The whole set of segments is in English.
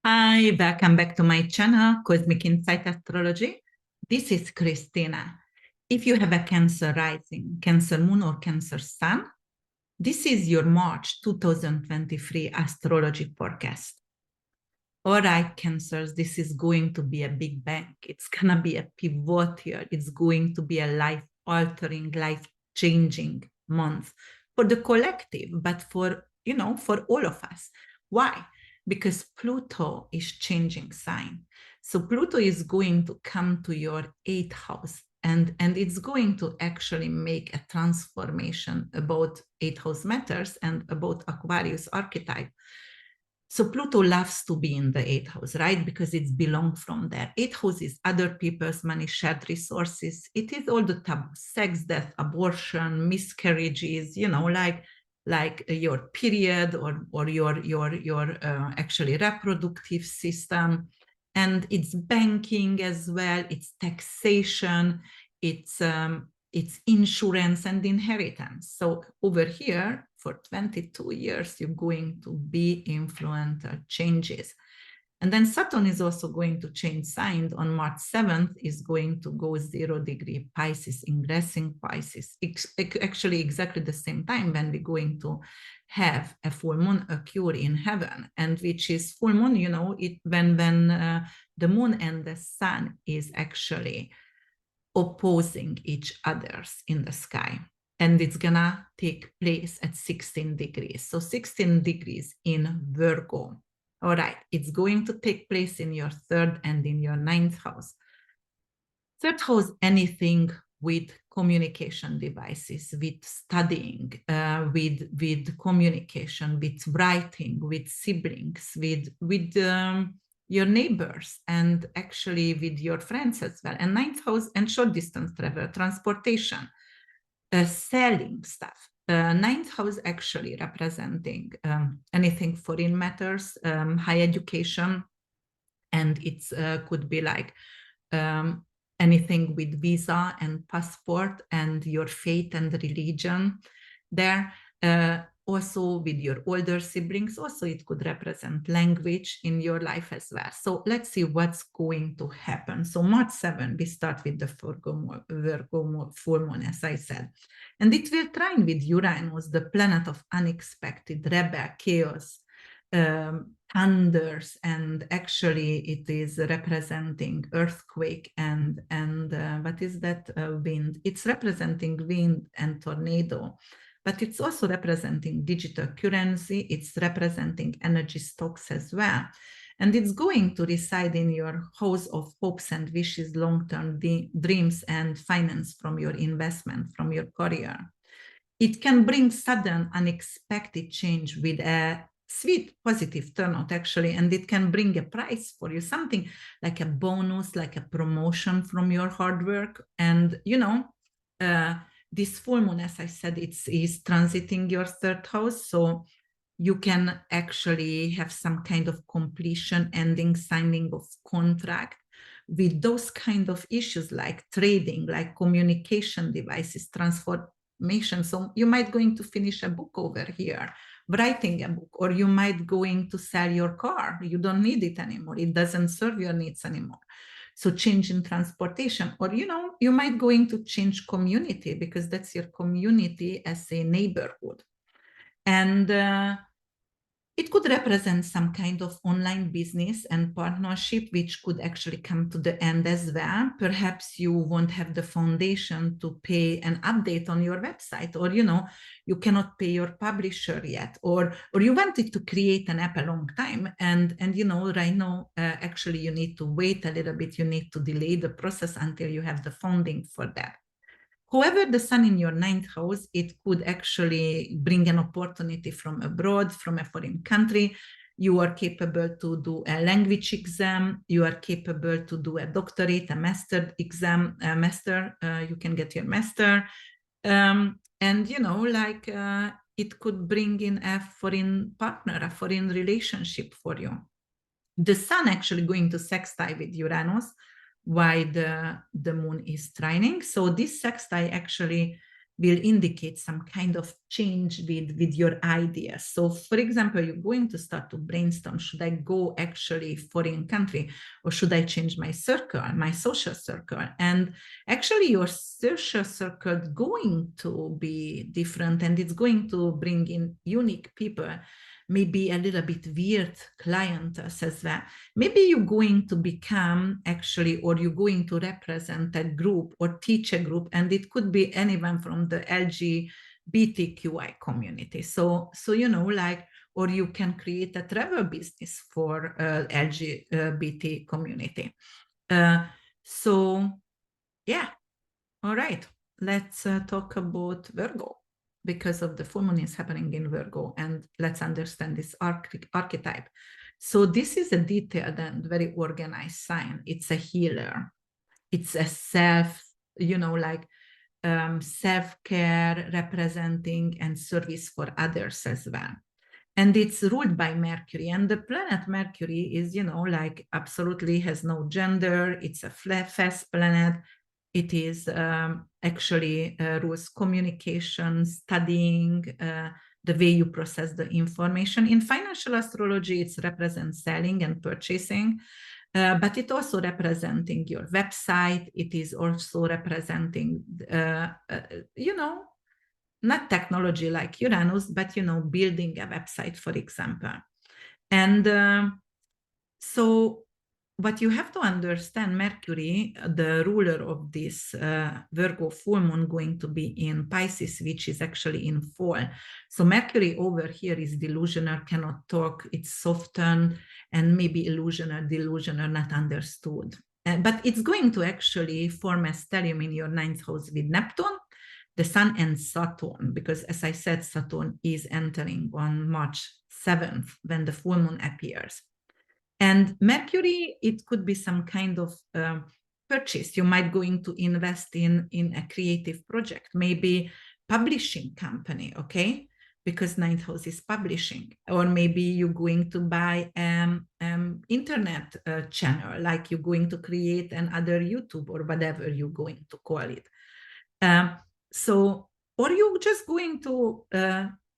Hi, welcome back to my channel, Cosmic Insight Astrology. This is Christina. If you have a Cancer rising, Cancer moon, or Cancer sun, this is your March 2023 astrology forecast. All right, Cancers, this is going to be a big bang. It's going to be a pivot year. It's going to be a life-altering, life-changing month for the collective, but for all of us. Why? Because Pluto is changing sign. So Pluto is going to come to your 8th house, and it's going to actually make a transformation about 8th house matters and about Aquarius archetype. So Pluto loves to be in the 8th house, right? Because it's belong from there. 8th house is other people's money, shared resources. It is all the taboo: sex, death, abortion, miscarriages, like your period or your actually reproductive system. And it's banking as well, it's taxation, it's insurance and inheritance. So over here, for 22 years, you're going to be influential changes. And then Saturn is also going to change sign on March 7th, is going to go 0° Pisces, ingressing Pisces. Actually, exactly the same time when we're going to have a full moon occur in heaven, and which is full moon, when the moon and the sun is actually opposing each others in the sky. And it's gonna take place at 16 degrees. So 16 degrees in Virgo. All right, it's going to take place in your 3rd and in your 9th house. 3rd house, anything with communication devices, with studying, with communication, with writing, with siblings, with your neighbors, and actually with your friends as well. And 9th house and short distance travel, transportation, selling stuff. 9th house actually representing anything foreign matters, high education, and it could be like anything with visa and passport and your faith and religion there. Also with your older siblings, also it could represent language in your life as well. So let's see what's going to happen. So March 7, we start with the Virgo full moon, as I said. And it will trine with Uranus, the planet of unexpected, rebel, chaos, thunders, and actually it is representing earthquake and what is that, wind? It's representing wind and tornado, but it's also representing digital currency. It's representing energy stocks as well. And it's going to reside in your house of hopes and wishes, long-term dreams, and finance from your investment, from your career. It can bring sudden, unexpected change with a sweet, positive turnout, actually, and it can bring a prize for you, something like a bonus, like a promotion from your hard work. And, this full moon, as I said, is transiting your 3rd house, so you can actually have some kind of completion, ending, signing of contract with those kind of issues like trading, like communication devices, transformation. So you might going to finish a book over here, writing a book, or you might going to sell your car. You don't need it anymore. It doesn't serve your needs anymore. So change in transportation, or, you might going to change community, because that's your community as a neighborhood. And it could represent some kind of online business and partnership, which could actually come to the end as well. Perhaps you won't have the foundation to pay an update on your website, or, you cannot pay your publisher yet, or you wanted to create an app a long time. And right now, actually, you need to wait a little bit. You need to delay the process until you have the funding for that. However, the sun in your 9th house, it could actually bring an opportunity from abroad, from a foreign country. You are capable to do a language exam. You are capable to do a doctorate, a master exam, you can get your master. And, it could bring in a foreign partner, a foreign relationship for you. The sun actually going to sextile with Uranus while the moon is trining. So this sextile actually will indicate some kind of change with your ideas. So for example, you're going to start to brainstorm, should I go actually foreign country, or should I change my circle, my social circle? And actually your social circle is going to be different, and it's going to bring in unique people, maybe a little bit weird clients as well. Maybe you're going to become actually, or you're going to represent a group or teach a group, and it could be anyone from the LGBTQI community. So like, or you can create a travel business for LGBT community. So yeah, all right, let's talk about Virgo, because of the full moon is happening in Virgo, and let's understand this archetype. So this is a detailed and very organized sign. It's a healer. It's a self-care, representing and service for others as well. And it's ruled by Mercury, and the planet Mercury is, absolutely has no gender. It's a fast planet. It is actually rules communication, studying, the way you process the information. In financial astrology, it represents selling and purchasing, but it also representing your website. It is also representing, not technology like Uranus, but, building a website, for example. And so what you have to understand, Mercury, the ruler of this Virgo full moon, going to be in Pisces, which is actually in fall. So Mercury over here is delusional, cannot talk, it's softened, and maybe delusional, not understood. But it's going to actually form a stellium in your ninth house with Neptune, the Sun, and Saturn, because as I said, Saturn is entering on March 7th when the full moon appears. And Mercury, it could be some kind of purchase. You might going to invest in a creative project, maybe publishing company, okay? Because ninth house is publishing. Or maybe you're going to buy internet channel, like you're going to create another YouTube or whatever you're going to call it. Or you're just going to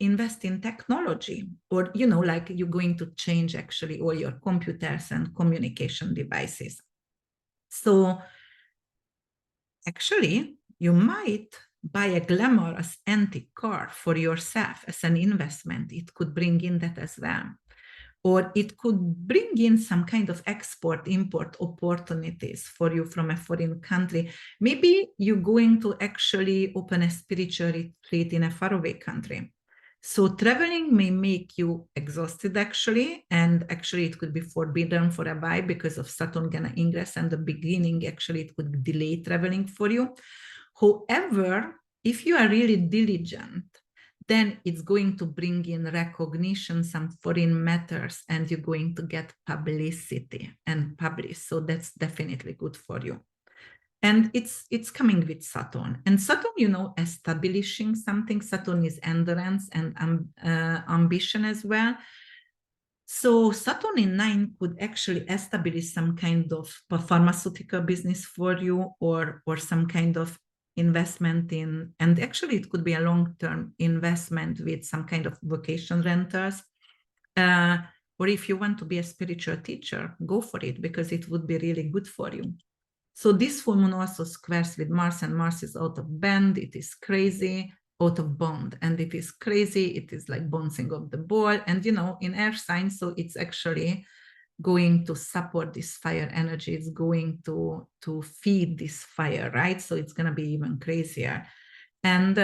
invest in technology, or like you're going to change actually all your computers and communication devices. So actually you might buy a glamorous antique car for yourself as an investment. It could bring in that as well. Or it could bring in some kind of export-import opportunities for you from a foreign country. Maybe you're going to actually open a spiritual retreat in a faraway country. So traveling may make you exhausted, actually, and actually it could be forbidden for a while because of Saturn gonna ingress, and the beginning, actually, it could delay traveling for you. However, if you are really diligent, then it's going to bring in recognition, some foreign matters, and you're going to get publicity and publish. So that's definitely good for you. And it's coming with Saturn. And Saturn, establishing something. Saturn is endurance and ambition as well. So Saturn in 9 could actually establish some kind of pharmaceutical business for you, or some kind of investment in, and actually it could be a long-term investment with some kind of vacation rentals. Or if you want to be a spiritual teacher, go for it, because it would be really good for you. So this full moon also squares with Mars, and Mars is out of band. It is crazy, out of bond, and it is crazy. It is like bouncing off the ball, and in air signs, so it's actually going to support this fire energy. It's going to feed this fire, right? So it's going to be even crazier. And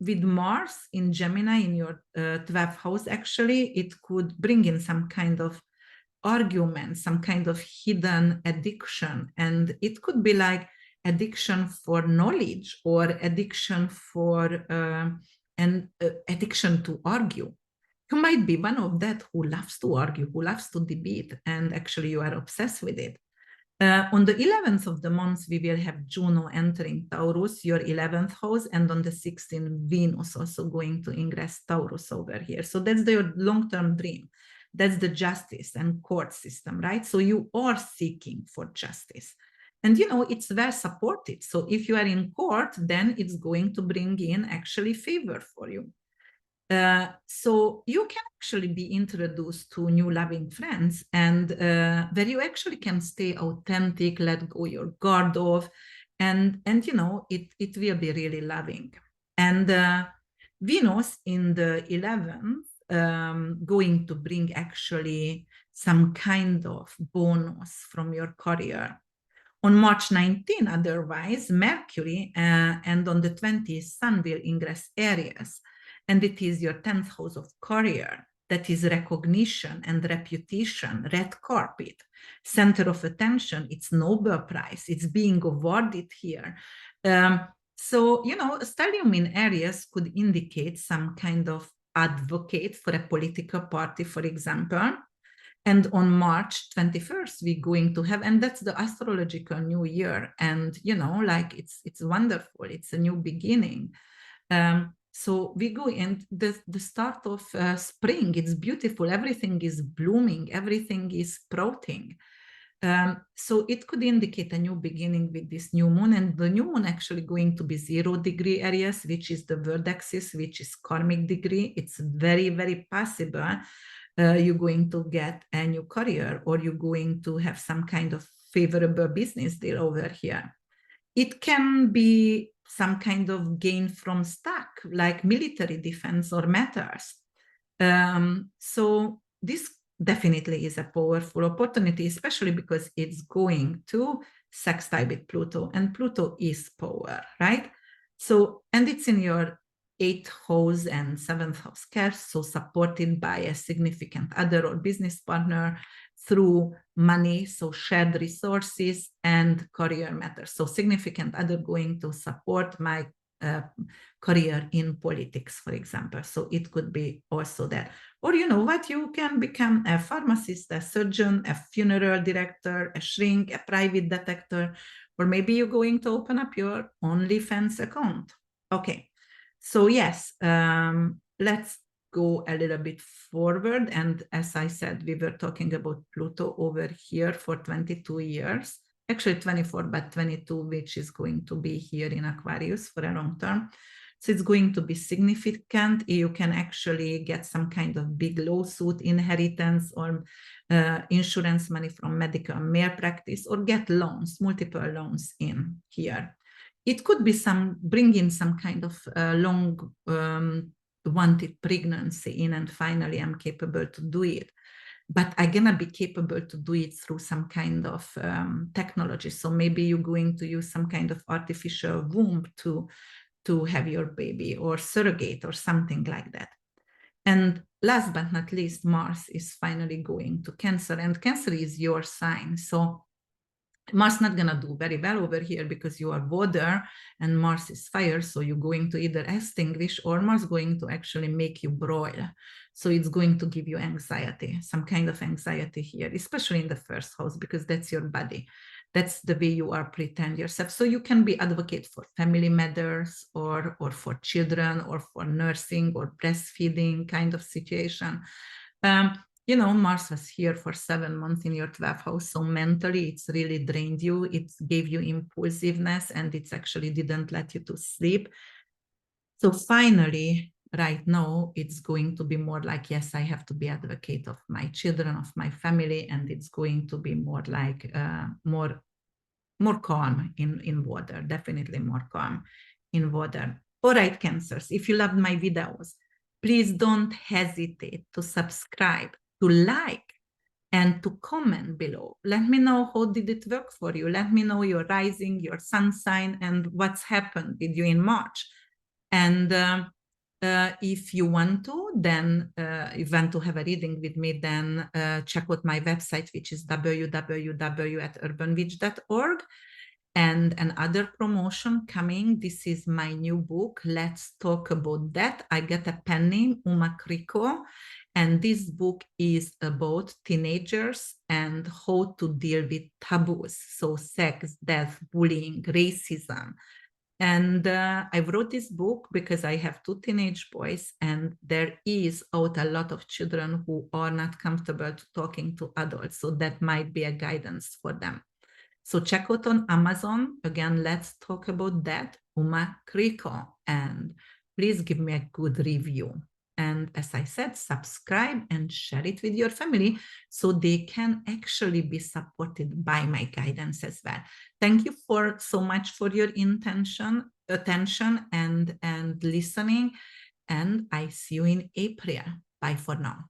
with Mars in Gemini in your 12th house, actually it could bring in some kind of argument, some kind of hidden addiction. And it could be like addiction for knowledge, or addiction for addiction to argue. You might be one of that who loves to argue, who loves to debate, and actually you are obsessed with it. On the 11th of the month, we will have Juno entering Taurus, your 11th house, and on the 16th, Venus also going to ingress Taurus over here. So that's your long-term dream. That's the justice and court system, right? So you are seeking for justice. And, you know, it's well supported. So if you are in court, then it's going to bring in actually favor for you. So you can actually be introduced to new loving friends, and where you actually can stay authentic, let go your guard off, and you know, it will be really loving. And Venus in the 11th going to bring actually some kind of bonus from your career. On March 19, otherwise, Mercury and on the 20th, Sun will ingress Aries, and it is your 10th house of career. That is recognition and reputation, red carpet, center of attention. It's Nobel Prize. It's being awarded here. So, you know, stellium in Aries could indicate some kind of advocate for a political party, for example. And on March 21st, we're going to have, and that's the astrological new year. And, you know, like it's wonderful. It's a new beginning. So we go in the start of spring. It's beautiful. Everything is blooming. Everything is sprouting. So it could indicate a new beginning with this new moon, and the new moon actually going to be 0 degree Aries, which is the word axis, which is karmic degree. It's very, very possible you're going to get a new career, or you're going to have some kind of favorable business deal over here. It can be some kind of gain from stock, like military defense or metals. So this definitely is a powerful opportunity, especially because it's going to sextile with Pluto, and Pluto is power, right? So, and it's in your 8th house and 7th house caps, so supported by a significant other or business partner through money, so shared resources and career matters. So significant other going to support my career in politics, for example. So it could be also that. Or, you know what, you can become a pharmacist, a surgeon, a funeral director, a shrink, a private detector, or maybe you're going to open up your OnlyFans account. Okay, so yes, let's go a little bit forward. And as I said, we were talking about Pluto over here for 22 years. Actually 24, but 22, which is going to be here in Aquarius for a long term. So it's going to be significant. You can actually get some kind of big lawsuit, inheritance, or insurance money from medical malpractice, or get loans, multiple loans in here. It could be bring in some kind of long wanted pregnancy in, and finally I'm capable to do it. But I'm gonna be capable to do it through some kind of technology. So maybe you're going to use some kind of artificial womb to have your baby, or surrogate, or something like that. And last but not least, Mars is finally going to Cancer, and Cancer is your sign. So Mars not gonna do very well over here because you are water and Mars is fire. So you're going to either extinguish, or Mars going to actually make you broil. So it's going to give you anxiety, some kind of anxiety here, especially in the first house, because that's your body. That's the way you are pretend yourself. So you can be advocate for family matters, or for children, or for nursing or breastfeeding kind of situation. You know, Mars was here for 7 months in your 12th house. So mentally, it's really drained you. It gave you impulsiveness, and it's actually didn't let you to sleep. So finally, right now, it's going to be more like, yes, I have to be advocate of my children, of my family, and it's going to be more like more calm in water, definitely more calm in water. All right, Cancers, if you loved my videos, please don't hesitate to subscribe, to like, and to comment below. Let me know how did it work for you. Let me know your rising, your sun sign, and what's happened with you in March. And if you want to, then you want to have a reading with me, then check out my website, which is www.urbanwitch.org. And another promotion coming, this is my new book, Let's Talk About That. I got a pen name, Uma Kriko, and this book is about teenagers and how to deal with taboos, so sex, death, bullying, racism. And I wrote this book because I have 2 teenage boys, and there is out a lot of children who are not comfortable to talking to adults, so that might be a guidance for them. So check out on Amazon. Again, let's talk about that, Uma Kriko. And please give me a good review. And as I said, subscribe and share it with your family so they can actually be supported by my guidance as well. Thank you so much for your attention and listening. And I see you in April. Bye for now.